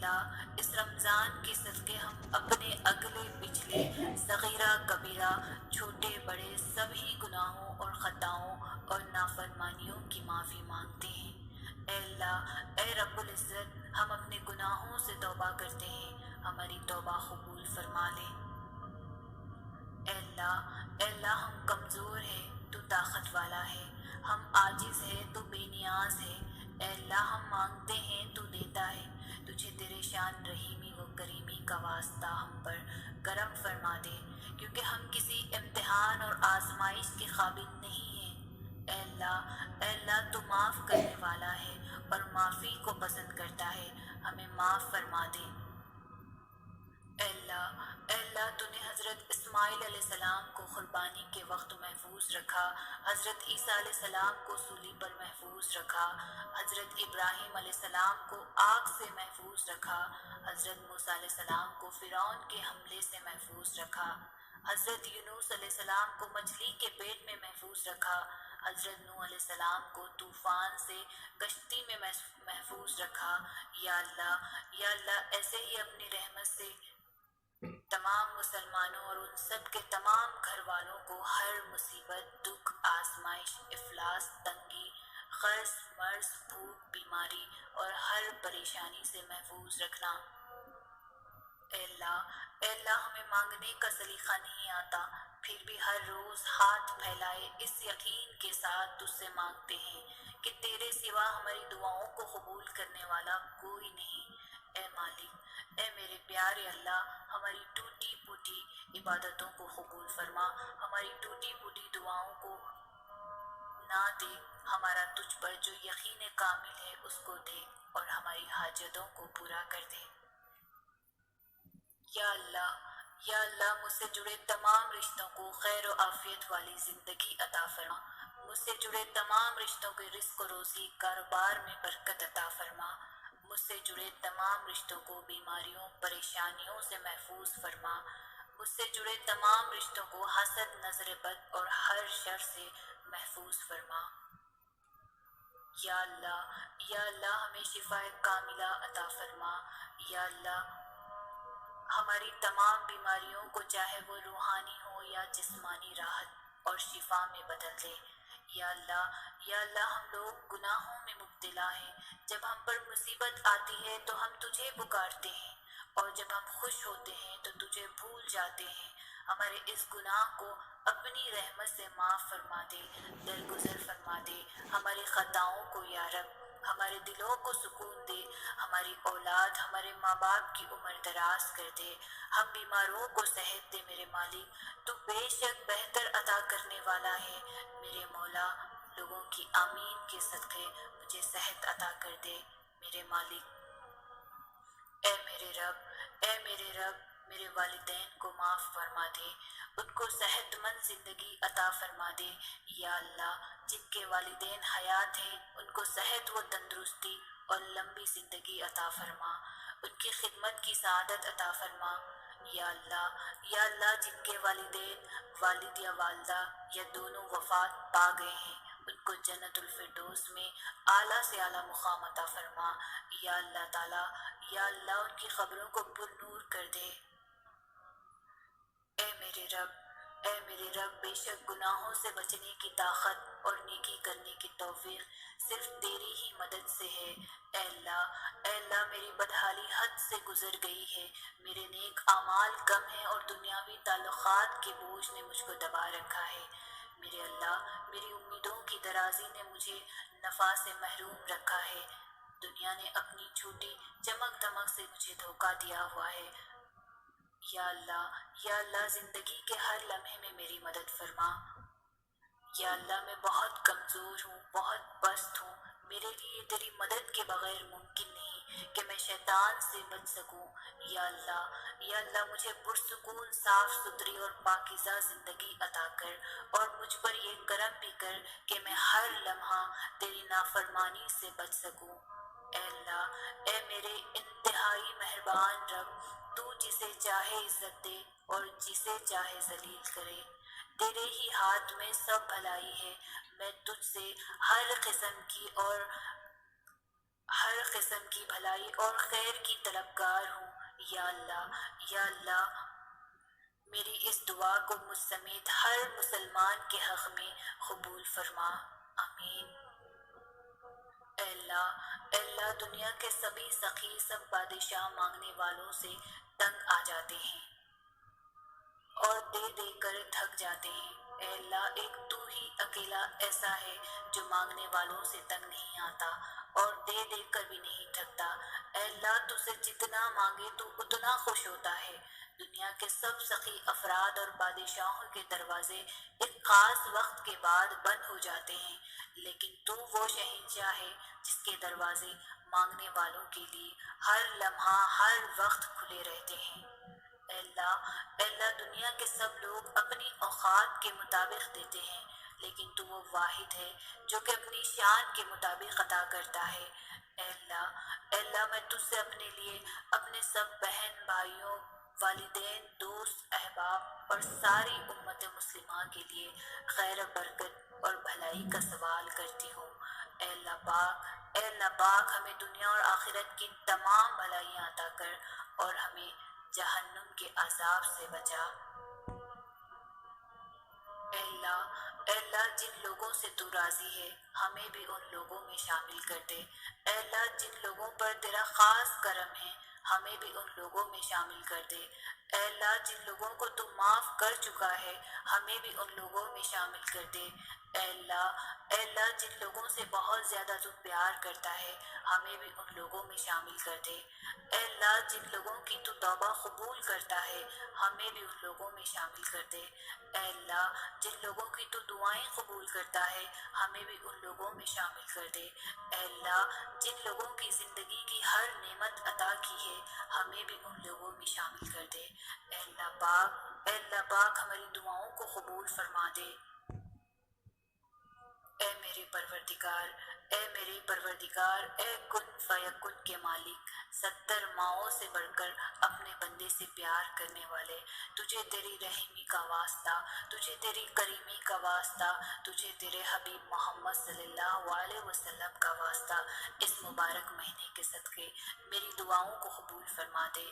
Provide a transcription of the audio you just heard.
اللہ اس رمضان کے صدقے ہم اپنے اگلے پچھلے صغیرہ کبیرہ چھوٹے بڑے سبھی گناہوں اور خطاؤں اور نافرمانیوں کی معافی مانگتے ہیں۔ اے اللہ، اے رب العزت، ہم اپنے گناہوں سے توبہ کرتے ہیں، ہماری توبہ قبول فرما لے۔ اے اللہ ہم کمزور ہیں، تو طاقت والا ہے، ہم عاجز ہیں، تو بے نیاز ہے۔ اے اللہ ہم مانگتے ہیں، تو دیتا ہے، تجھے تیرے شان رحیمی و کریمی کا واسطہ ہم پر کرم فرما دے، کیونکہ ہم کسی امتحان اور آزمائش کے قابل نہیں ہیں۔ اے اللہ تو معاف کرنے والا ہے اور معافی کو پسند کرتا ہے، ہمیں معاف فرما دے۔ اے اللہ تو نے حضرت اسماعیل علیہ السلام کو قربانی کے وقت محفوظ رکھا، حضرت عیسیٰ علیہ السلام کو صلیب پر محفوظ رکھا، حضرت ابراہیم علیہ السلام کو آگ سے محفوظ رکھا، حضرت موسیٰ علیہ السلام کو فرعون کے حملے سے محفوظ رکھا، حضرت یونس علیہ السلام کو مچھلی کے پیٹ میں محفوظ رکھا، حضرت نوح علیہ السلام کو طوفان سے کشتی میں محفوظ رکھا۔ یا اللہ ایسے ہی اپنی رحمت سے تمام مسلمانوں اور ان سب کے تمام گھر والوں کو ہر مصیبت، دکھ، آزمائش، افلاس، تنگی، قرض، مرض، بھوک، بیماری اور ہر پریشانی سے محفوظ رکھنا۔ اے اللہ ہمیں مانگنے کا سلیقہ نہیں آتا، پھر بھی ہر روز ہاتھ پھیلائے اس یقین کے ساتھ تجھ سے مانگتے ہیں کہ تیرے سوا ہماری دعاؤں کو قبول کرنے والا کوئی نہیں۔ اے مالک، اے میرے پیارے اللہ، ہماری ٹوٹی پھوٹی عبادتوں کو قبول فرما، ہماری ٹوٹی پھوٹی دعاؤں کو نہ دے، ہمارا تجھ پر جو یقین کامل ہے اس کو دے اور ہماری حاجتوں کو پورا کر دے۔ یا اللہ مجھ سے جڑے تمام رشتوں کو خیر و عافیت والی زندگی عطا فرما، مجھ سے جڑے تمام رشتوں کے رزق و روزی کاروبار میں برکت عطا فرما، مجھ سے جڑے تمام رشتوں کو بیماریوں پریشانیوں سے محفوظ فرما، مجھ سے جڑے تمام رشتوں کو حسد نظر بد اور ہر شر سے محفوظ فرما۔ یا اللہ ہمیں شفا کاملہ عطا فرما۔ یا اللہ ہماری تمام بیماریوں کو چاہے وہ روحانی ہو یا جسمانی راحت اور شفا میں بدل دے۔ یا اللہ ہم لوگ گناہوں میں مبتلا ہیں، جب ہم پر مصیبت آتی ہے تو ہم تجھے پکارتے ہیں اور جب ہم خوش ہوتے ہیں تو تجھے بھول جاتے ہیں۔ ہمارے اس گناہ کو اپنی رحمت سے معاف فرما دے، درگزر فرما دے ہماری خطاؤں کو یا رب، ہمارے دلوں کو سکون دے، ہماری اولاد ہمارے ماں باپ کی عمر دراز کر دے، ہم بیماروں کو صحت دے میرے مالک، تو بے شک بہتر عطا کرنے والا ہے میرے مولا۔ لوگوں کی آمین کے صدقے مجھے صحت عطا کر دے میرے مالک۔ اے میرے رب میرے والدین کو معاف فرما دے، ان کو صحت مند زندگی عطا فرما دے۔ یا اللہ جن کے والدین حیات ہیں ان کو صحت و تندرستی اور لمبی زندگی عطا فرما، ان کی خدمت کی سعادت عطا فرما۔ یا اللہ جن کے والدین، والد یا والدہ یا دونوں وفات پا گئے ہیں ان کو جنت الفردوس میں اعلیٰ سے اعلیٰ مقام عطا فرما۔ یا اللہ تعالیٰ، یا اللہ ان کی قبروں کو پر نور کر دے۔ اے میرے رب بے شک گناہوں سے بچنے کی طاقت اور نیکی کرنے کی توفیق صرف تیری ہی مدد سے ہے۔ اے اللہ میری بدحالی حد سے گزر گئی ہے، میرے نیک اعمال کم ہیں اور دنیاوی تعلقات کے بوجھ نے مجھ کو دبا رکھا ہے۔ میرے اللہ میری امیدوں کی درازی نے مجھے نفع سے محروم رکھا ہے، دنیا نے اپنی جھوٹی چمک دمک سے مجھے دھوکہ دیا ہوا ہے۔ یا اللہ زندگی کے ہر لمحے میں میری مدد فرما۔ یا اللہ میں بہت کمزور ہوں، بہت پست ہوں، میرے لیے تیری مدد کے بغیر ممکن نہیں کہ میں شیطان سے بچ سکوں۔ یا اللہ مجھے پرسکون صاف ستھری اور پاکیزہ زندگی عطا کر اور مجھ پر یہ کرم بھی کر کہ میں ہر لمحہ تیری نافرمانی سے بچ سکوں۔ اے اللہ، اے میرے انتہائی مہربان رب، تو جسے چاہے عزت دے اور جسے چاہے ذلیل کرے، تیرے ہی ہاتھ میں سب بھلائی ہے۔ میں تجھ سے ہر قسم کی اور ہر قسم کی بھلائی اور خیر کی طلبگار ہوں۔ یا اللہ، یا اللہ، میری اس دعا کو مجھ سمیت ہر مسلمان کے حق میں قبول فرما، آمین۔ اے اللہ، دنیا کے سبھی سخی، سب بادشاہ مانگنے والوں سے تنگ آ جاتے ہیں اور دے دے کر تھک جاتے ہیں۔ اے اللہ، ایک تو ہی اکیلا ایسا ہے جو مانگنے والوں سے تنگ نہیں آتا اور دے دے کر بھی نہیں تھکتا۔ اے اللہ، تجھ سے جتنا مانگے تو اتنا خوش ہوتا ہے۔ دنیا کے سب سخی افراد اور بادشاہوں کے دروازے ایک خاص وقت کے بعد بند ہو جاتے ہیں، لیکن تو وہ شہنشاہ ہے جس کے دروازے مانگنے والوں کے لیے ہر لمحہ ہر وقت کھلے رہتے ہیں۔ اے اللہ، دنیا کے سب لوگ اپنی اوقات کے مطابق دیتے ہیں، لیکن تو وہ واحد ہے جو کہ اپنی شان کے مطابق عطا کرتا ہے۔ اے اللہ، میں تجھ سے اپنے لیے، اپنے سب بہن بھائیوں، والدین، دوست، احباب اور ساری امت مسلمہ کے لیے خیر و برکت اور بھلائی کا سوال کرتی ہوں۔ اے اللہ پاک، ہمیں دنیا اور آخرت کی تمام بھلائیاں عطا کر اور ہمیں جہنم کے عذاب سے بچا۔ اے اللہ، جن لوگوں سے تو راضی ہے ہمیں بھی ان لوگوں میں شامل کر دے۔ اے اللہ، جن لوگوں پر تیرا خاص کرم ہے ہمیں بھی ان لوگوں میں شامل کر دے۔ اے اللہ، جن لوگوں کو تو معاف کر چکا ہے ہمیں بھی ان لوگوں میں شامل کر دے۔ اے اللہ، جن لوگوں سے بہت زیادہ تو پیار کرتا ہے ہمیں بھی ان لوگوں میں شامل کر دے۔ اے اللہ، جن لوگوں کی تو توبہ قبول کرتا ہے ہمیں بھی ان لوگوں میں شامل کر دے۔ اے اللہ، جن لوگوں کی تو دعائیں قبول کرتا ہے ہمیں بھی ان لوگوں میں شامل کر دے۔ اے اللہ، جن لوگوں کی زندگی کی ہر نعمت عطا کی ہے ہمیں بھی ان لوگوں میں شامل کر دے۔ اے اللہ پاک، ہماری دعاؤں کو قبول فرما دے۔ اے میرے پروردگار، اے کن فیکن کے مالک، 70 ماؤں سے بڑھ کر اپنے بندے سے پیار کرنے والے، تجھے تیری رحیمی کا واسطہ، تجھے تیری کریمی کا واسطہ، تجھے تیرے حبیب محمد صلی اللہ علیہ وسلم کا واسطہ، اس مبارک مہینے کے صدقے میری دعاؤں کو قبول فرما دے۔